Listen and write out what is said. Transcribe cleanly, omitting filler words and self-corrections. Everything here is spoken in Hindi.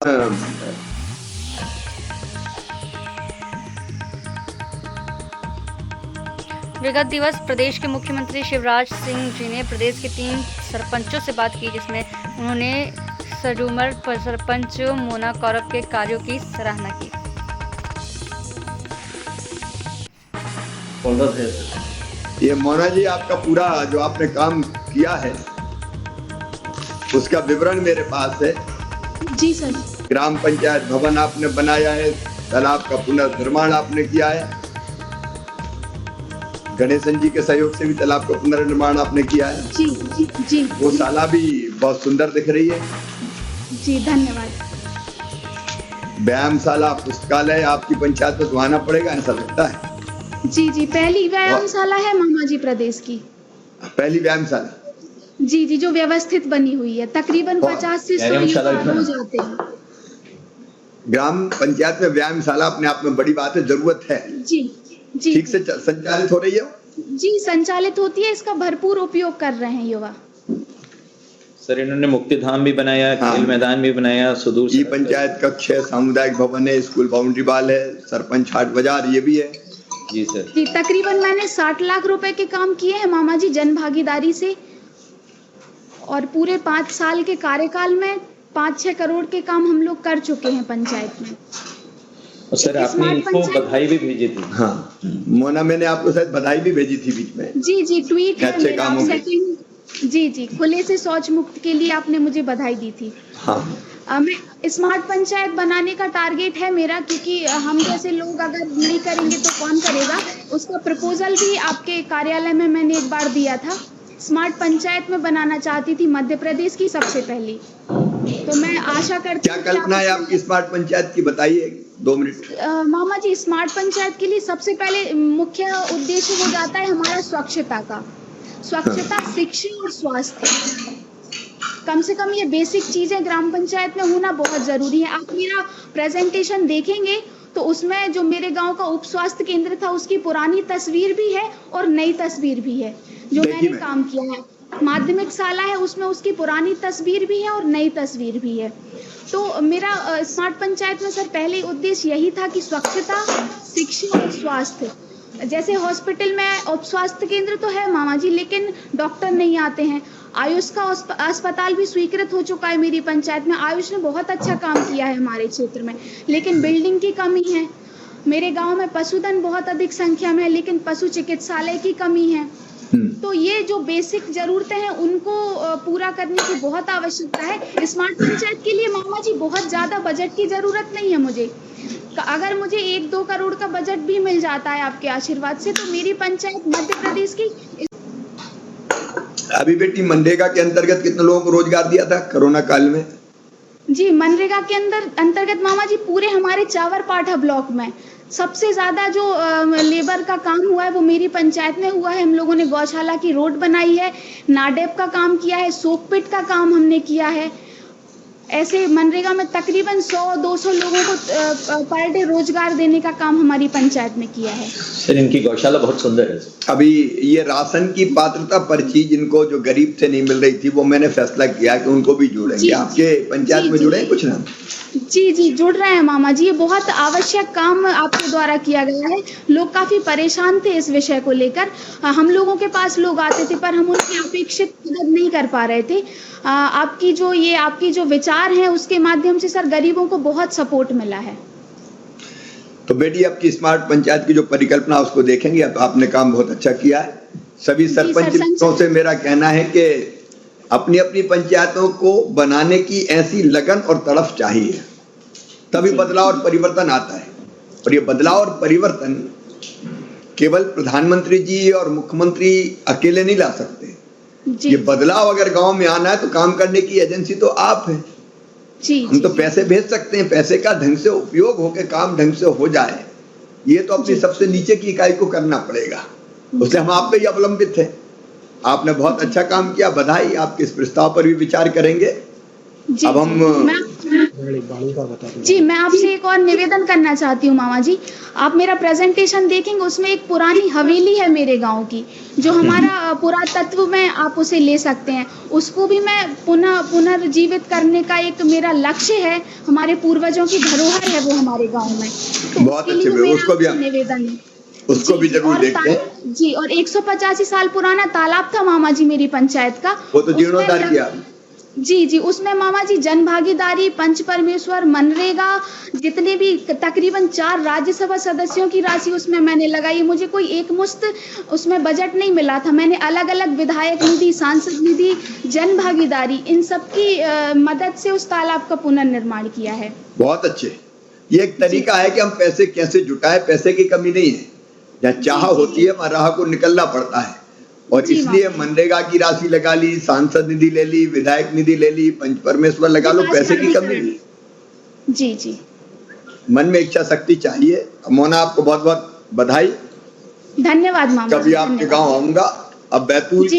विगत दिवस प्रदेश के मुख्यमंत्री शिवराज सिंह जी ने प्रदेश के 3 सरपंचों से बात की, जिसमें उन्होंने सजूमर सरपंच मोना कौरव के कार्यों की सराहना की। ये मोना जी, आपका पूरा जो आपने काम किया है उसका विवरण मेरे पास है। जी सर। ग्राम पंचायत भवन आपने बनाया है, तालाब का पुनर्निर्माण आपने किया है, गणेशन जी के सहयोग से भी तालाब का पुनर्निर्माण आपने किया है। जी जी जी। वो शाला भी बहुत सुंदर दिख रही है। जी धन्यवाद। व्यायामशाला, पुस्तकालय आपकी पंचायत में तो आना पड़ेगा, ऐसा लगता है। जी जी, पहली व्यायामशाला है मामा जी प्रदेश की। पहली व्यायामशाला? जी जी, जो व्यवस्थित बनी हुई है, तकरीबन 50 से 100 हो जाते हैं। ग्राम पंचायत में व्यायामशाला अपने आप में बड़ी बात है, जरूरत है। जी जी। ठीक से संचालित हो रही है? जी संचालित होती है, इसका भरपूर उपयोग कर रहे हैं युवा। सर, इन्होंने मुक्ति धाम भी बनाया, खेल मैदान भी बनाया, सुदूर ई पंचायत कक्ष है, सामुदायिक भवन है, स्कूल बाउंड्री वाल है, सरपंच हाट बाजार ये भी है। जी सर। जी, तकरीबन मैंने 60 लाख रुपए के काम किए हैं मामा जी, जन भागीदारी से, और पूरे 5 साल के कार्यकाल में 5-6 करोड़ के काम हम लोग कर चुके हैं पंचायत में। और सर, आपने इनको बधाई भी भेजी थी। हाँ मोना, मैंने आपको शायद बधाई भी भेजी थी बीच में। जी जी, ट्वीट है अच्छे कामों मेरा। जी जी, खुले से शौच मुक्त के लिए आपने मुझे बधाई दी थी। हाँ। मैं स्मार्ट पंचायत बनाने का टारगेट है मेरा, क्योंकि हम जैसे लोग अगर नहीं करेंगे तो कौन करेगा। उसका प्रपोजल भी आपके कार्यालय में मैंने एक बार दिया था। स्मार्ट पंचायत में बनाना चाहती थी, मध्य प्रदेश की सबसे पहली। तो मैं आशा करती हूँ। क्या कल्पना है आपकी स्मार्ट पंचायत की, बताइए 2 मिनट। मामा जी, स्मार्ट पंचायत के लिए सबसे पहले मुख्य उद्देश्य हो जाता है हमारा स्वच्छता का। स्वच्छता, शिक्षा और स्वास्थ्य, कम से कम ये बेसिक चीजें ग्राम पंचायत में होना बहुत जरूरी है। आप मेरा प्रेजेंटेशन देखेंगे तो उसमें जो मेरे गांव का उप स्वास्थ्य केंद्र था उसकी पुरानी तस्वीर भी है और नई तस्वीर भी है जो मैंने काम किया है। माध्यमिक शाला है, उसमें उसकी पुरानी तस्वीर भी है और नई तस्वीर भी है। तो मेरा स्मार्ट पंचायत में सर पहले उद्देश्य यही था कि स्वच्छता, शिक्षा और स्वास्थ्य। जैसे हॉस्पिटल में उप स्वास्थ्य केंद्र तो है मामा जी, लेकिन डॉक्टर नहीं आते हैं। आयुष का अस्पताल भी स्वीकृत हो चुका है मेरी पंचायत में। आयुष ने बहुत अच्छा काम किया है हमारे क्षेत्र में, लेकिन बिल्डिंग की कमी है। मेरे गांव में पशुधन बहुत अधिक संख्या में है, लेकिन पशु चिकित्सालय की कमी है। तो ये जो बेसिक जरूरतें हैं उनको पूरा करने की बहुत आवश्यकता है। स्मार्ट पंचायत के लिए मामा जी बहुत ज्यादा बजट की जरूरत नहीं है मुझे। अगर मुझे 1-2 करोड़ का बजट भी मिल जाता है आपके आशीर्वाद से, तो मेरी पंचायत मध्य प्रदेश की। अभी बेटी, मनरेगा के अंतर्गत कितने लोगों को रोजगार दिया था कोरोना काल में? जी, मनरेगा के अंतर्गत मामा जी पूरे हमारे चावरपाठा ब्लॉक में सबसे ज्यादा जो लेबर का काम हुआ है वो मेरी पंचायत में हुआ है। हम लोगों ने गौशाला की रोड बनाई है, नाडेप का काम किया है, सोक पिट का काम हमने किया है। ऐसे मनरेगा में तकरीबन 100-200 लोगों को पर डे रोजगार देने का काम हमारी पंचायत में किया है। सर, इनकी गौशाला बहुत सुंदर है। अभी ये राशन की पात्रता पर्ची जिनको जो गरीब से नहीं मिल रही थी, वो मैंने फैसला किया कि उनको भी जोड़ेंगे। आपके पंचायत में जुड़े कुछ ना? जी जी, जुड़ रहे हैं मामा जी। ये बहुत आवश्यक काम आपके द्वारा किया गया है। लोग काफी परेशान थे इस विषय को लेकर। हम लोगों के पास लोग आते थे पर हम उनकी अपेक्षित मदद नहीं कर पा रहे थे। आपकी जो विचार हैं उसके माध्यम से सर गरीबों को बहुत सपोर्ट मिला है। तो बेटी, आपकी स्मार्ट पंचायत की जो परिकल्पना उसको देखेंगे। अब आपने काम बहुत अच्छा किया है। सभी सरपंचों से मेरा कहना है कि अपनी अपनी पंचायतों को बनाने की ऐसी लगन और तड़फ चाहिए, तभी बदलाव और परिवर्तन आता है। और ये बदलाव और परिवर्तन केवल प्रधानमंत्री जी और मुख्यमंत्री अकेले नहीं ला सकते। ये बदलाव अगर गांव में आना है तो काम करने की एजेंसी तो आप है। हम तो पैसे भेज सकते हैं, पैसे का ढंग से उपयोग होकर काम ढंग से हो जाए, ये तो अपनी सबसे नीचे की इकाई को करना पड़ेगा। उससे हम आप पे ही अवलंबित है। आपने बहुत अच्छा काम किया, बधाई। आपके इस प्रस्ताव पर भी विचार करेंगे। अब हम जी, मैं आपसे एक और निवेदन करना चाहती हूँ मामा जी। आप मेरा प्रेजेंटेशन देखेंगे, उसमें एक पुरानी हवेली है मेरे गांव की, जो हमारा पुरातत्व में आप उसे ले सकते हैं। उसको भी मैं पुनर्जीवित करने का एक मेरा लक्ष्य है। हमारे पूर्वजों की धरोहर है वो हमारे गांव में। तो बहुत उसके अच्छे लिए हुए, मेरा उसको भी आपसे हम- निवेदन है। उसको भी जरूर और देखते हैं। जी, और 185 साल पुराना तालाब था मामा जी मेरी पंचायत का। वो तो उसमें जीर्णोद्धार किया। जी, उसमें मामा जी जन भागीदारी, पंच परमेश्वर, मनरेगा, जितने भी तकरीबन 4 राज्यसभा सदस्यों की राशि उसमें मैंने लगाई। मुझे कोई एक मुश्त उसमें बजट नहीं मिला था। मैंने अलग-अलग विधायक निधि, सांसद निधि, जन भागीदारी, इन सब की मदद से उस तालाब का पुनर्निर्माण किया है। बहुत अच्छे। ये एक तरीका है कि हम पैसे कैसे जुटाएं, पैसे की कमी नहीं है। जहाँ चाह होती है वहाँ राह को निकलना पड़ता है, और जी, इसलिए मामा। मनरेगा की राशि लगा ली, सांसद निधि ले ली, विधायक निधि ले ली, पंच परमेश्वर लगा लो, पैसे की कमी नहीं। जी। मन में इच्छा शक्ति चाहिए। मोना, आपको बहुत बहुत बधाई। धन्यवाद मामा कभी जी, आपके धन्यवाद। गांव आऊंगा। अब बैतूल जी। के